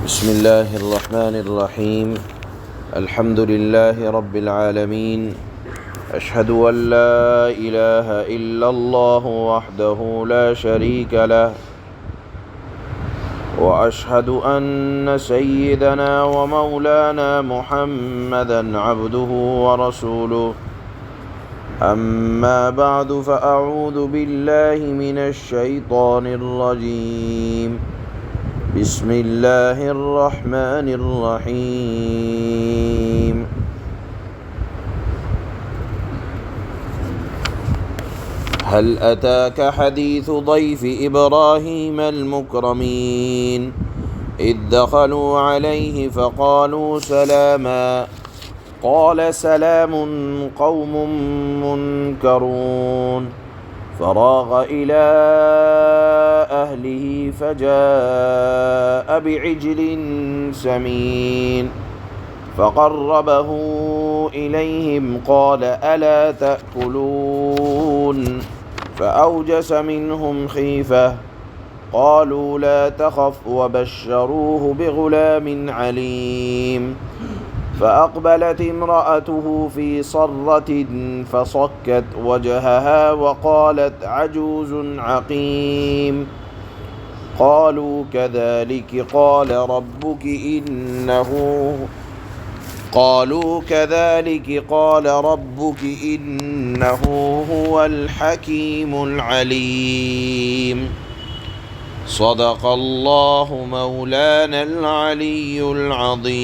بسم الله الرحمن الرحيم. الحمد لله رب العالمين. أشهد أن لا إله إلا الله وحده لا شريك له، وأشهد أن سيدنا ومولانا محمدا عبده ورسوله. أما بعد فأعوذ بالله من الشيطان الرجيم. بسم الله الرحمن الرحيم. هل أتاك حديث ضيف إبراهيم المكرمين إذ دخلوا عليه فقالوا سلاما قال سلام قوم منكرون فراغ إلى أهله فجاء بعجل سمين فقربه إليهم قال ألا تأكلون فأوجس منهم خيفة قالوا لا تخف وبشروه بغلام عليم فأقبلت امرأته في صرة فصكت وجهها وقالت عجوز عقيم قالوا كذلك قال ربك إنه هو الحكيم العليم. صدق اللہ مولانا العلی العظیم.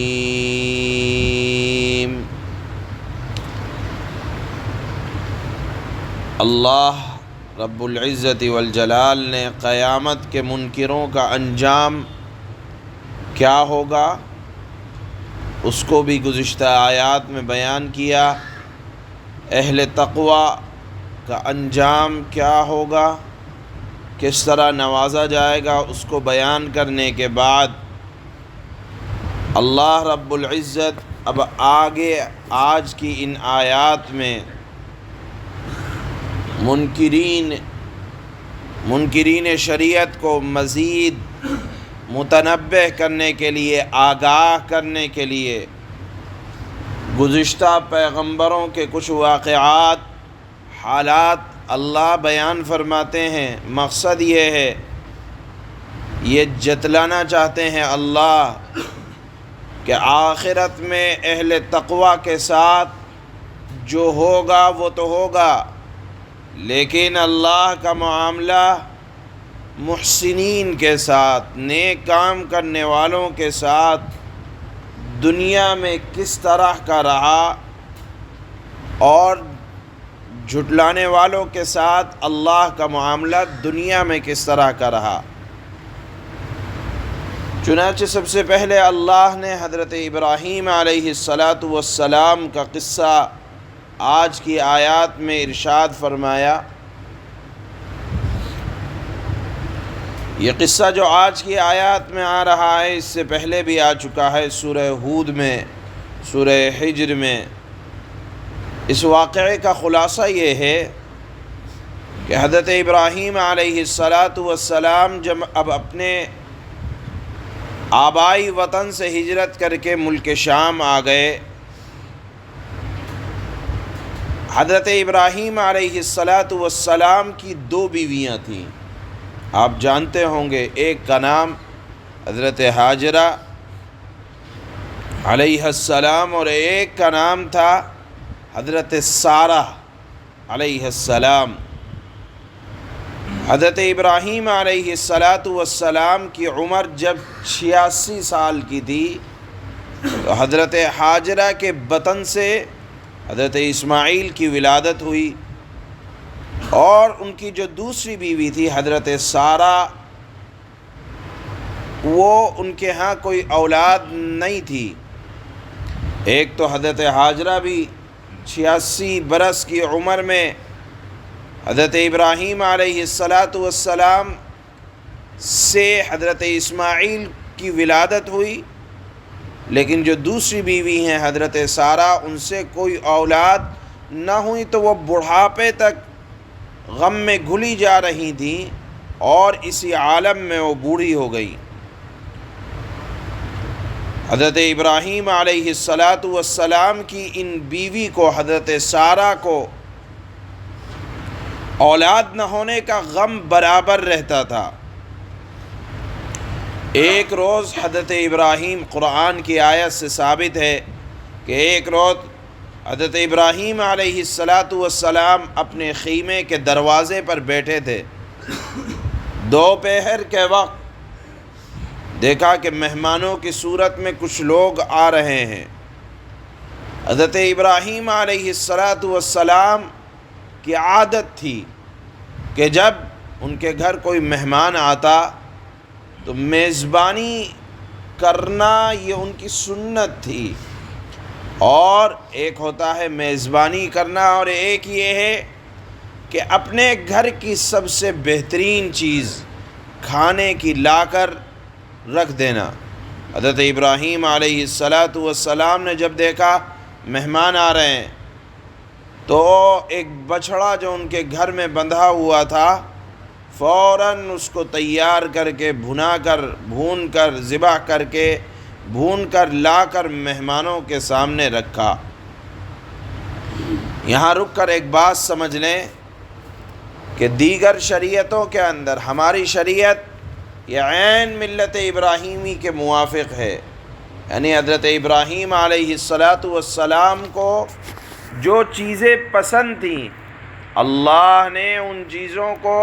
اللہ رب العزت والجلال نے قیامت کے منکروں کا انجام کیا ہوگا اس کو بھی گزشتہ آیات میں بیان کیا. اہل تقوی کا انجام کیا ہوگا، کس طرح نوازا جائے گا، اس کو بیان کرنے کے بعد اللہ رب العزت اب آگے آج کی ان آیات میں منکرین شریعت کو مزید متنبہ کرنے کے لیے، آگاہ کرنے کے لیے گزشتہ پیغمبروں کے کچھ واقعات، حالات اللہ بیان فرماتے ہیں. مقصد یہ ہے، یہ جتلانا چاہتے ہیں اللہ کہ آخرت میں اہل تقوی کے ساتھ جو ہوگا وہ تو ہوگا، لیکن اللہ کا معاملہ محسنین کے ساتھ، نیک کام کرنے والوں کے ساتھ دنیا میں کس طرح کا رہا اور جھٹلانے والوں کے ساتھ اللہ کا معاملہ دنیا میں کس طرح کا رہا. چنانچہ سب سے پہلے اللہ نے حضرت ابراہیم علیہ السلام کا قصہ آج کی آیات میں ارشاد فرمایا. یہ قصہ جو آج کی آیات میں آ رہا ہے اس سے پہلے بھی آ چکا ہے سورہ ہود میں، سورہ حجر میں. اس واقعے کا خلاصہ یہ ہے کہ حضرت ابراہیم علیہ السلام جب اب اپنے آبائی وطن سے ہجرت کر کے ملک شام آ گئے. حضرت ابراہیم علیہ السلام کی دو بیویاں تھیں، آپ جانتے ہوں گے. ایک کا نام حضرت حاجرہ علیہ السلام اور ایک کا نام تھا حضرت سارہ علیہ السلام. حضرت ابراہیم علیہ السلام کی عمر جب 86 سال کی تھی تو حضرت حاجرہ کے بطن سے حضرت اسماعیل کی ولادت ہوئی، اور ان کی جو دوسری بیوی تھی حضرت سارہ، وہ ان کے ہاں کوئی اولاد نہیں تھی. ایک تو حضرت حاجرہ بھی 86 برس کی عمر میں حضرت ابراہیم علیہ السلام سے حضرت اسماعیل کی ولادت ہوئی، لیکن جو دوسری بیوی ہیں حضرت سارہ، ان سے کوئی اولاد نہ ہوئی تو وہ بڑھاپے تک غم میں گھلی جا رہی تھیں اور اسی عالم میں وہ بوڑھی ہو گئی. حضرت ابراہیم علیہ السلام کی ان بیوی کو، حضرت سارہ کو اولاد نہ ہونے کا غم برابر رہتا تھا۔ ایک روز حضرت ابراہیم، قرآن کی آیت سے ثابت ہے کہ ایک روز حضرت ابراہیم علیہ السلام اپنے خیمے کے دروازے پر بیٹھے تھے۔ دوپہر کے وقت دیکھا کہ مہمانوں کی صورت میں کچھ لوگ آ رہے ہیں۔ حضرت ابراہیم علیہ السلام کی عادت تھی کہ جب ان کے گھر کوئی مہمان آتا تو میزبانی کرنا یہ ان کی سنت تھی۔ اور ایک ہوتا ہے میزبانی کرنا، اور ایک یہ ہے کہ اپنے گھر کی سب سے بہترین چیز کھانے کی لا کر رکھ دینا۔ حضرت ابراہیم علیہ السلام نے جب دیکھا مہمان آ رہے ہیں تو ایک بچھڑا جو ان کے گھر میں بندھا ہوا تھا فوراً اس کو تیار کر کے بھون کر ذبح کر کے بھون کر لا کر مہمانوں کے سامنے رکھا۔ یہاں رک کر ایک بات سمجھ لیں کہ دیگر شریعتوں کے اندر ہماری شریعت یہ عین ملت ابراہیمی کے موافق ہے، یعنی حضرت ابراہیم علیہ السلام کو جو چیزیں پسند تھیں اللہ نے ان چیزوں کو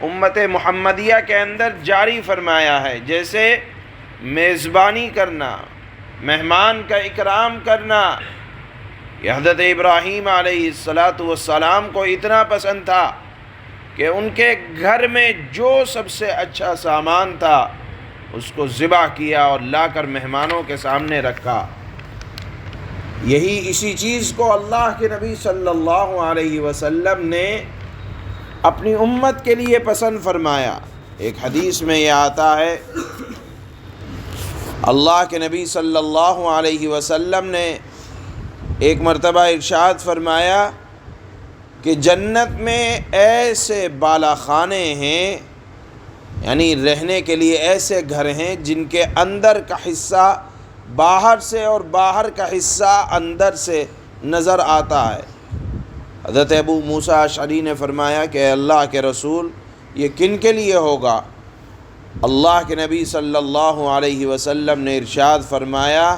امت محمدیہ کے اندر جاری فرمایا ہے، جیسے میزبانی کرنا، مہمان کا اکرام کرنا۔ یہ حضرت ابراہیم علیہ السلام کو اتنا پسند تھا کہ ان کے گھر میں جو سب سے اچھا سامان تھا اس کو ذبح کیا اور لا کر مہمانوں کے سامنے رکھا۔ اسی چیز کو اللہ کے نبی صلی اللہ علیہ وسلم نے اپنی امت کے لیے پسند فرمایا۔ ایک حدیث میں یہ آتا ہے اللہ کے نبی صلی اللہ علیہ وسلم نے ایک مرتبہ ارشاد فرمایا کہ جنت میں ایسے بالا خانے ہیں، یعنی رہنے کے لیے ایسے گھر ہیں جن کے اندر کا حصہ باہر سے اور باہر کا حصہ اندر سے نظر آتا ہے۔ حضرت ابو موسیٰ اشعری نے فرمایا کہ اللہ کے رسول یہ کن کے لیے ہوگا؟ اللہ کے نبی صلی اللہ علیہ وسلم نے ارشاد فرمایا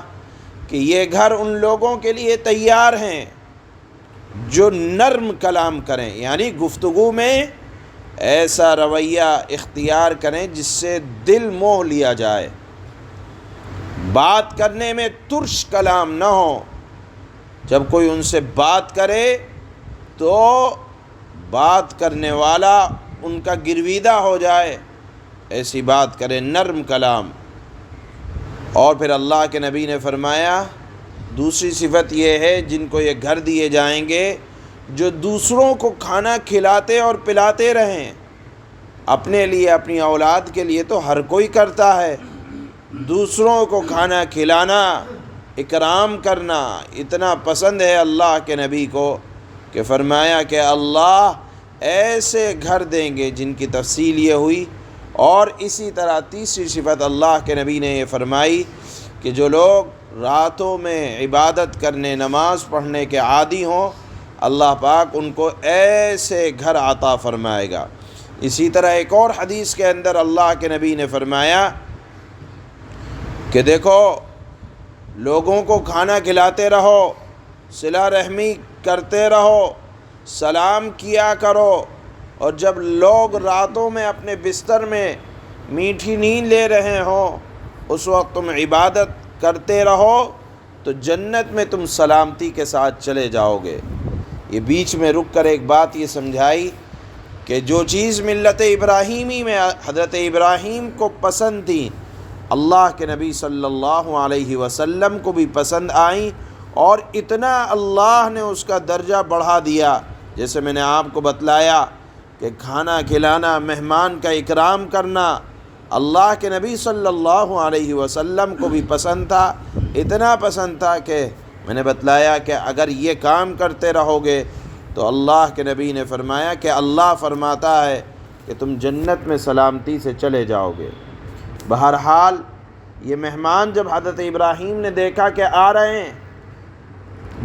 کہ یہ گھر ان لوگوں کے لیے تیار ہیں جو نرم کلام کریں، یعنی گفتگو میں ایسا رویہ اختیار کریں جس سے دل موہ لیا جائے، بات کرنے میں ترش کلام نہ ہو، جب کوئی ان سے بات کرے تو بات کرنے والا ان کا گرویدہ ہو جائے، ایسی بات کرے، نرم کلام۔ اور پھر اللہ کے نبی نے فرمایا دوسری صفت یہ ہے جن کو یہ گھر دیے جائیں گے جو دوسروں کو کھانا کھلاتے اور پلاتے رہیں۔ اپنے لیے، اپنی اولاد کے لیے تو ہر کوئی کرتا ہے، دوسروں کو کھانا کھلانا، اکرام کرنا اتنا پسند ہے اللہ کے نبی کو کہ فرمایا کہ اللہ ایسے گھر دیں گے جن کی تفصیل یہ ہوئی۔ اور اسی طرح تیسری صفت اللہ کے نبی نے یہ فرمائی کہ جو لوگ راتوں میں عبادت کرنے، نماز پڑھنے کے عادی ہوں، اللہ پاک ان کو ایسے گھر عطا فرمائے گا۔ اسی طرح ایک اور حدیث کے اندر اللہ کے نبی نے فرمایا کہ دیکھو لوگوں کو کھانا کھلاتے رہو، صلہ رحمی کرتے رہو، سلام کیا کرو، اور جب لوگ راتوں میں اپنے بستر میں میٹھی نیند لے رہے ہوں اس وقت تم عبادت کرتے رہو تو جنت میں تم سلامتی کے ساتھ چلے جاؤ گے۔ یہ بیچ میں رک کر ایک بات یہ سمجھائی کہ جو چیز ملت ابراہیمی میں حضرت ابراہیم کو پسند تھی اللہ کے نبی صلی اللہ علیہ وسلم کو بھی پسند آئیں، اور اتنا اللہ نے اس کا درجہ بڑھا دیا، جیسے میں نے آپ کو بتلایا کہ کھانا کھلانا، مہمان کا اکرام کرنا اللہ کے نبی صلی اللہ علیہ وسلم کو بھی پسند تھا، اتنا پسند تھا کہ میں نے بتلایا کہ اگر یہ کام کرتے رہو گے تو اللہ کے نبی نے فرمایا کہ اللہ فرماتا ہے کہ تم جنت میں سلامتی سے چلے جاؤ گے۔ بہرحال یہ مہمان جب حضرت ابراہیم نے دیکھا کہ آ رہے ہیں،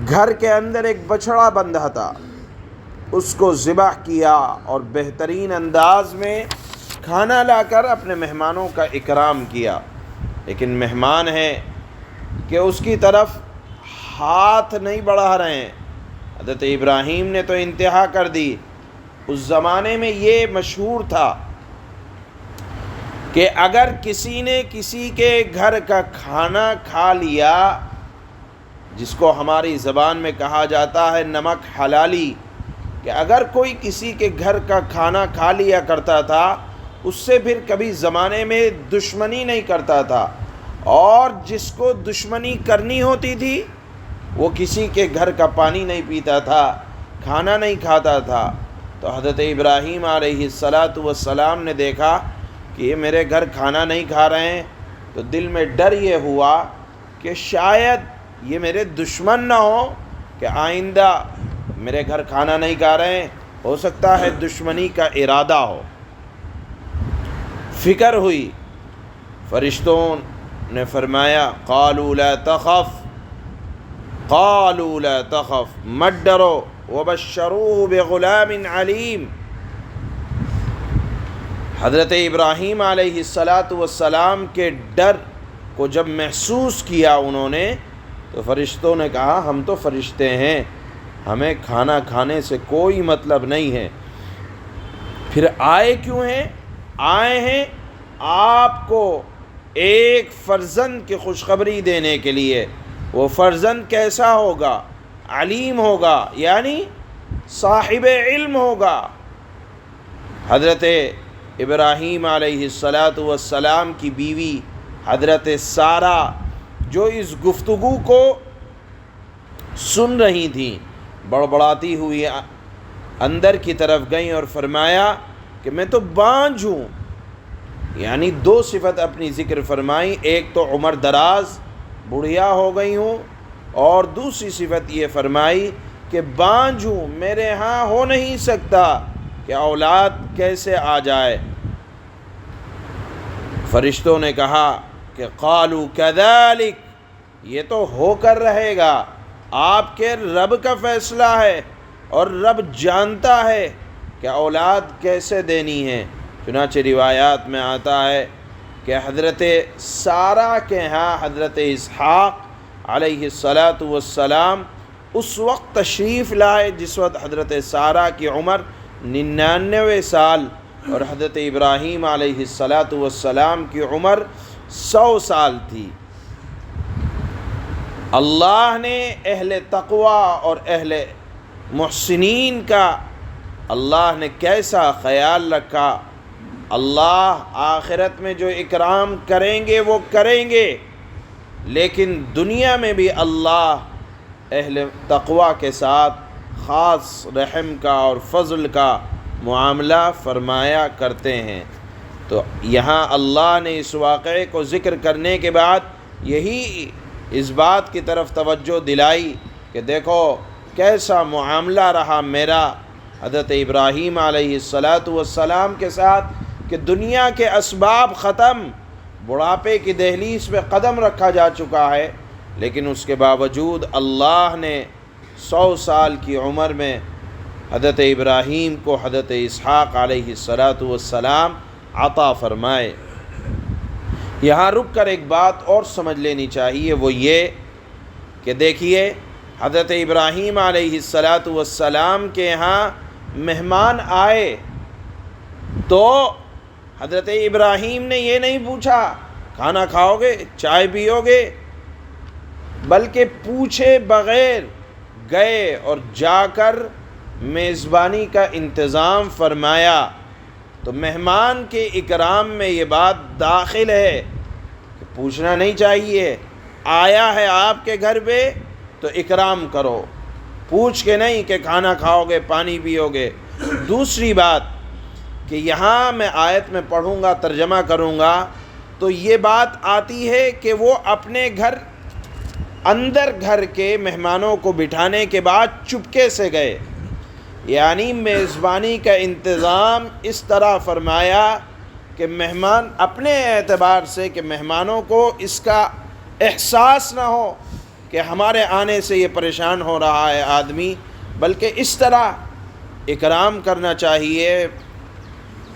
گھر کے اندر ایک بچھڑا بندھا تھا، اس کو ذبح کیا اور بہترین انداز میں کھانا لا کر اپنے مہمانوں کا اکرام کیا، لیکن مہمان ہیں کہ اس کی طرف ہاتھ نہیں بڑھا رہے ہیں۔ حضرت ابراہیم نے تو انتہا کر دی۔ اس زمانے میں یہ مشہور تھا کہ اگر کسی نے کسی کے گھر کا کھانا کھا لیا، جس کو ہماری زبان میں کہا جاتا ہے نمک حلالی، کہ اگر کوئی کسی کے گھر کا کھانا کھا لیا کرتا تھا، اس سے پھر کبھی زمانے میں دشمنی نہیں کرتا تھا، اور جس کو دشمنی کرنی ہوتی تھی وہ کسی کے گھر کا پانی نہیں پیتا تھا، کھانا نہیں کھاتا تھا۔ تو حضرت ابراہیم علیہ السلام نے دیکھا کہ یہ میرے گھر کھانا نہیں کھا رہے ہیں، تو دل میں ڈر یہ ہوا کہ شاید یہ میرے دشمن نہ ہو، کہ آئندہ میرے گھر کھانا نہیں کھا رہے ہیں، ہو سکتا ہے دشمنی کا ارادہ ہو۔ فکر ہوئی، فرشتوں نے فرمایا قالوا لا تخف، قالوا لا تخف، مت ڈرو، وبشروہ بغلام علیم۔ حضرت ابراہیم علیہ السلام کے ڈر کو جب محسوس کیا انہوں نے، تو فرشتوں نے کہا ہم تو فرشتے ہیں، ہمیں کھانا کھانے سے کوئی مطلب نہیں ہے، پھر آئے کیوں ہیں؟ آئے ہیں آپ کو ایک فرزند کی خوشخبری دینے کے لیے۔ وہ فرزند کیسا ہوگا؟ علیم ہوگا، یعنی صاحب علم ہوگا۔ حضرت ابراہیم علیہ السلام کی بیوی حضرت سارہ جو اس گفتگو کو سن رہی تھیں، بڑبڑاتی ہوئی اندر کی طرف گئیں اور فرمایا کہ میں تو بانجھ ہوں، یعنی دو صفت اپنی ذکر فرمائی، ایک تو عمر دراز بڑھیا ہو گئی ہوں، اور دوسری صفت یہ فرمائی کہ بانجھ ہوں، میرے ہاں ہو نہیں سکتا کہ اولاد کیسے آ جائے۔ فرشتوں نے کہا کہ قالوا کذالک، یہ تو ہو کر رہے گا، آپ کے رب کا فیصلہ ہے، اور رب جانتا ہے کہ اولاد کیسے دینی ہے۔ چنانچہ روایات میں آتا ہے کہ حضرت سارہ کے ہاں حضرت اسحاق علیہ السلام اس وقت تشریف لائے جس وقت حضرت سارہ کی عمر 99 سال اور حضرت ابراہیم علیہ السلام کی عمر 100 سال تھی۔ اللہ نے اہل تقوی اور اہل محسنین کا اللہ نے کیسا خیال رکھا۔ اللہ آخرت میں جو اکرام کریں گے وہ کریں گے، لیکن دنیا میں بھی اللہ اہل تقوی کے ساتھ خاص رحم کا اور فضل کا معاملہ فرمایا کرتے ہیں۔ تو یہاں اللہ نے اس واقعے کو ذکر کرنے کے بعد یہی اس بات کی طرف توجہ دلائی کہ دیکھو کیسا معاملہ رہا میرا حضرت ابراہیم علیہ السلام کے ساتھ، کہ دنیا کے اسباب ختم، بڑھاپے کی دہلیز پہ قدم رکھا جا چکا ہے، لیکن اس کے باوجود اللہ نے 100 سال کی عمر میں حضرت ابراہیم کو حضرت اسحاق علیہ السلام عطا فرمائے۔ یہاں رک کر ایک بات اور سمجھ لینی چاہیے، وہ یہ کہ دیکھیے حضرت ابراہیم علیہ السلام کے ہاں مہمان آئے تو حضرت ابراہیم نے یہ نہیں پوچھا کھانا کھاؤ گے، چائے پیو گے، بلکہ پوچھے بغیر گئے اور جا کر میزبانی کا انتظام فرمایا۔ تو مہمان کے اکرام میں یہ بات داخل ہے کہ پوچھنا نہیں چاہیے، آیا ہے آپ کے گھر پہ تو اکرام کرو، پوچھ کے نہیں کہ کھانا کھاؤ گے، پانی پیو گے۔ دوسری بات کہ یہاں میں آیت میں پڑھوں گا، ترجمہ کروں گا، تو یہ بات آتی ہے کہ وہ اپنے گھر اندر گھر کے مہمانوں کو بٹھانے کے بعد چپکے سے گئے، یعنی میزبانی کا انتظام اس طرح فرمایا کہ مہمان اپنے اعتبار سے کہ مہمانوں کو اس کا احساس نہ ہو کہ ہمارے آنے سے یہ پریشان ہو رہا ہے آدمی، بلکہ اس طرح اکرام کرنا چاہیے،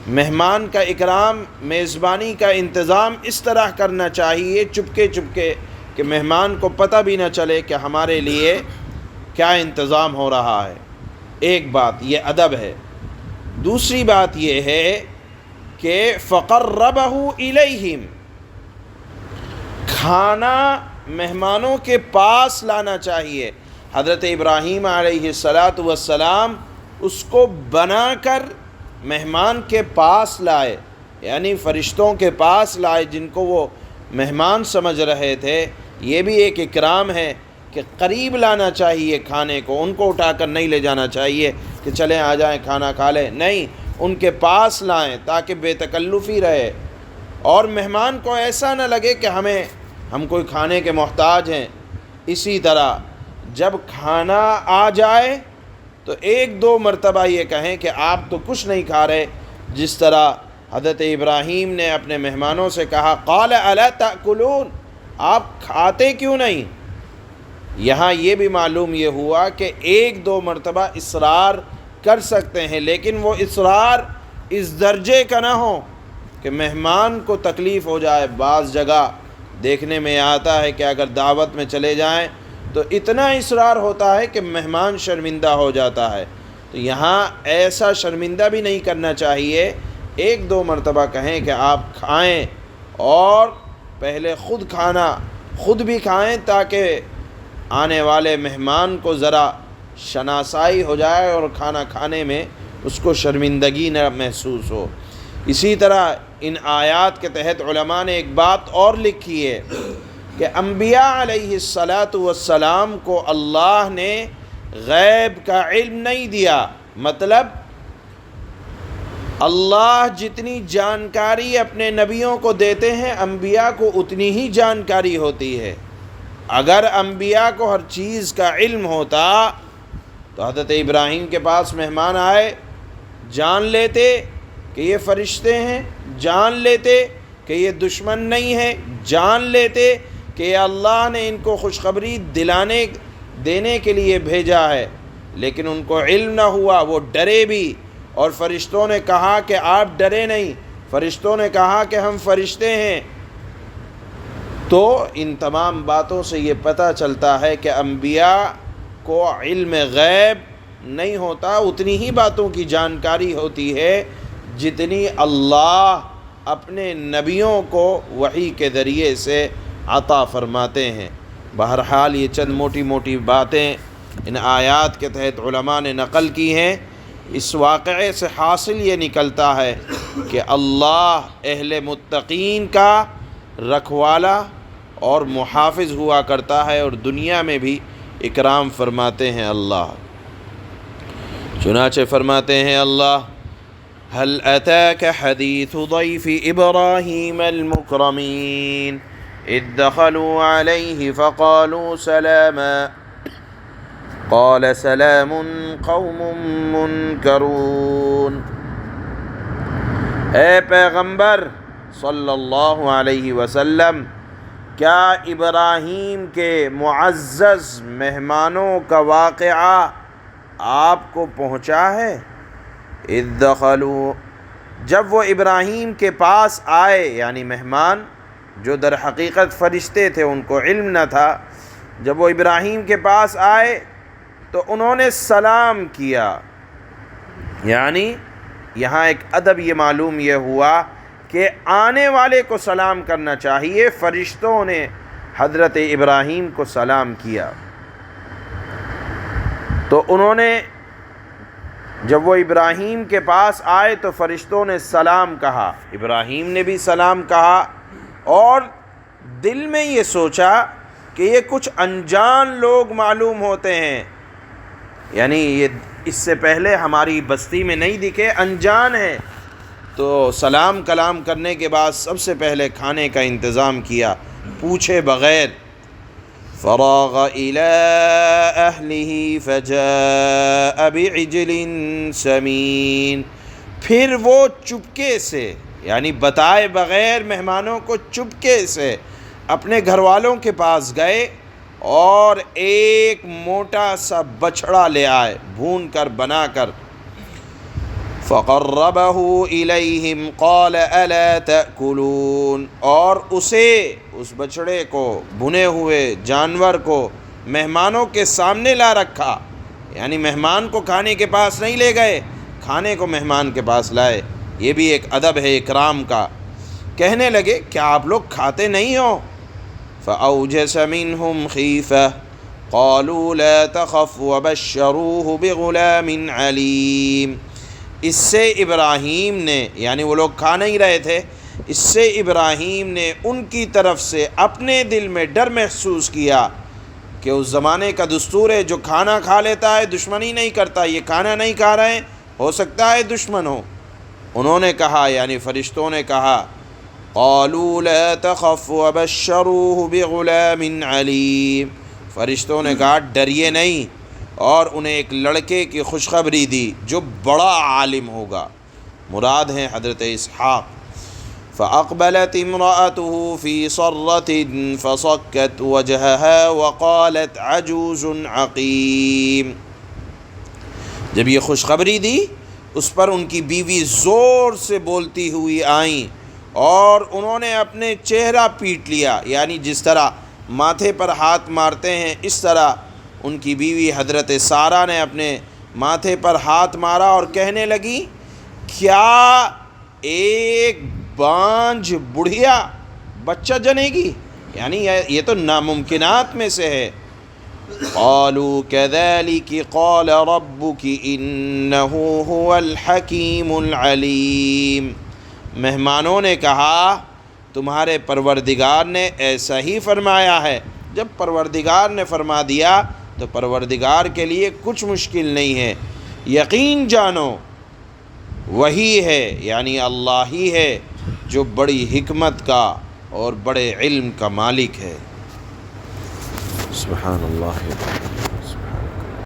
مہمان کا اکرام، میزبانی کا انتظام اس طرح کرنا چاہیے چپکے چپکے کہ مہمان کو پتہ بھی نہ چلے کہ ہمارے لیے کیا انتظام ہو رہا ہے۔ ایک بات یہ ادب ہے۔ دوسری بات یہ ہے کہ فَقَرَّبَهُ إِلَيْهِمْ، کھانا مہمانوں کے پاس لانا چاہیے۔ حضرت ابراہیم علیہ السلام اس کو بنا کر مہمان کے پاس لائے، یعنی فرشتوں کے پاس لائے جن کو وہ مہمان سمجھ رہے تھے۔ یہ بھی ایک اکرام ہے کہ قریب لانا چاہیے کھانے کو، ان کو اٹھا کر نہیں لے جانا چاہیے کہ چلیں آ جائیں کھانا کھا لیں، نہیں، ان کے پاس لائیں تاکہ بے تکلفی رہے اور مہمان کو ایسا نہ لگے کہ ہم کوئی کھانے کے محتاج ہیں۔ اسی طرح جب کھانا آ جائے تو ایک دو مرتبہ یہ کہیں کہ آپ تو کچھ نہیں کھا رہے، جس طرح حضرت ابراہیم نے اپنے مہمانوں سے کہا قال الا تأکلون، آپ کھاتے کیوں نہیں؟ یہاں یہ بھی معلوم یہ ہوا کہ ایک دو مرتبہ اصرار کر سکتے ہیں، لیکن وہ اصرار اس درجے کا نہ ہو کہ مہمان کو تکلیف ہو جائے۔ بعض جگہ دیکھنے میں آتا ہے کہ اگر دعوت میں چلے جائیں تو اتنا اصرار ہوتا ہے کہ مہمان شرمندہ ہو جاتا ہے، تو یہاں ایسا شرمندہ بھی نہیں کرنا چاہیے۔ ایک دو مرتبہ کہیں کہ آپ کھائیں اور پہلے خود بھی کھائیں تاکہ آنے والے مہمان کو ذرا شناسائی ہو جائے اور کھانا کھانے میں اس کو شرمندگی نہ محسوس ہو۔ اسی طرح ان آیات کے تحت علماء نے ایک بات اور لکھی ہے کہ انبیاء علیہ السلام کو اللہ نے غیب کا علم نہیں دیا، مطلب اللہ جتنی جانکاری اپنے نبیوں کو دیتے ہیں انبیاء کو اتنی ہی جانکاری ہوتی ہے۔ اگر انبیاء کو ہر چیز کا علم ہوتا تو حضرت ابراہیم کے پاس مہمان آئے، جان لیتے کہ یہ فرشتے ہیں، جان لیتے کہ یہ دشمن نہیں ہے، جان لیتے کہ یہ اللہ نے ان کو خوشخبری دینے کے لیے بھیجا ہے، لیکن ان کو علم نہ ہوا، وہ ڈرے بھی، اور فرشتوں نے کہا کہ آپ ڈرے نہیں، فرشتوں نے کہا کہ ہم فرشتے ہیں۔ تو ان تمام باتوں سے یہ پتہ چلتا ہے کہ انبیاء کو علم غیب نہیں ہوتا، اتنی ہی باتوں کی جانکاری ہوتی ہے جتنی اللہ اپنے نبیوں کو وحی کے ذریعے سے عطا فرماتے ہیں۔ بہرحال یہ چند موٹی موٹی باتیں ان آیات کے تحت علماء نے نقل کی ہیں۔ اس واقعے سے حاصل یہ نکلتا ہے کہ اللہ اہل متقین کا رکھوالا اور محافظ ہوا کرتا ہے، اور دنیا میں بھی اکرام فرماتے ہیں اللہ۔ چنانچہ فرماتے ہیں اللہ هل أتاك حديث ضيف إبراهيم المكرمين إذ دخلوا عليه فقالوا سلاما قال سلام قوم منكرون۔ اے پیغمبر صلی اللہ علیہ وسلم، کیا ابراہیم کے معزز مہمانوں کا واقعہ آپ کو پہنچا ہے؟ اذ دخلوا، جب وہ ابراہیم کے پاس آئے، یعنی مہمان جو در حقیقت فرشتے تھے، ان کو علم نہ تھا، جب وہ ابراہیم کے پاس آئے تو انہوں نے سلام کیا۔ یعنی یہاں ایک ادب یہ معلوم یہ ہوا کہ آنے والے کو سلام کرنا چاہیے، فرشتوں نے حضرت ابراہیم کو سلام کیا۔ تو انہوں نے جب وہ ابراہیم کے پاس آئے تو فرشتوں نے سلام کہا، ابراہیم نے بھی سلام کہا، اور دل میں یہ سوچا کہ یہ کچھ انجان لوگ معلوم ہوتے ہیں، یعنی یہ اس سے پہلے ہماری بستی میں نہیں دکھے، انجان ہیں۔ تو سلام کلام کرنے کے بعد سب سے پہلے کھانے کا انتظام کیا پوچھے بغیر۔ فراغ إلى أهله فجاء بعجل سمين، پھر وہ چپکے سے یعنی بتائے بغیر مہمانوں کو چپکے سے اپنے گھر والوں کے پاس گئے اور ایک موٹا سا بچھڑا لے آئے بھون کر بنا کر. فَقَرَّبَهُ إِلَيْهِمْ قَالَ أَلَا تَأْكُلُونَ، اور اس بچڑے کو، بھنے ہوئے جانور کو مہمانوں کے سامنے لا رکھا. یعنی مہمان کو کھانے کے پاس نہیں لے گئے، کھانے کو مہمان کے پاس لائے. یہ بھی ایک ادب ہے اکرام کا. کہنے لگے کیا آپ لوگ کھاتے نہیں ہو؟ فَأَوْجَسَ مِنْهُمْ خِيفَةً قَالُوا لَا تَخَفْ وَبَشَّرُوهُ بِغُلَامٍ عَلِيمٍ. اس سے ابراہیم نے، یعنی وہ لوگ کھا نہیں رہے تھے، اس سے ابراہیم نے ان کی طرف سے اپنے دل میں ڈر محسوس کیا کہ اس زمانے کا دستور ہے جو کھانا کھا لیتا ہے دشمنی نہیں کرتا، یہ کھانا نہیں کھا رہے ہیں ہو سکتا ہے دشمن ہو. انہوں نے کہا، یعنی فرشتوں نے کہا، قالوا لا تخف وبشروه بغلام علیم، فرشتوں نے کہا ڈریے نہیں، اور انہیں ایک لڑکے کی خوشخبری دی جو بڑا عالم ہوگا. مراد ہیں حضرت اسحاق. فأقبلت امرأته في صرة فصكت وجهها وقالت عجوز عقيم. جب یہ خوشخبری دی اس پر ان کی بیوی زور سے بولتی ہوئی آئیں اور انہوں نے اپنے چہرہ پیٹ لیا، یعنی جس طرح ماتھے پر ہاتھ مارتے ہیں اس طرح ان کی بیوی حضرت سارہ نے اپنے ماتھے پر ہاتھ مارا اور کہنے لگی کیا ایک بانجھ بڑھیا بچہ جنے گی؟ یعنی یہ تو ناممکنات میں سے ہے. قالوا كذلك قال ربك انه هو الحكيم العليم. مہمانوں نے کہا تمہارے پروردگار نے ایسا ہی فرمایا ہے. جب پروردگار نے فرما دیا تو پروردگار کے لیے کچھ مشکل نہیں ہے. یقین جانو وہی ہے، یعنی اللہ ہی ہے جو بڑی حکمت کا اور بڑے علم کا مالک ہے. سبحان اللہ.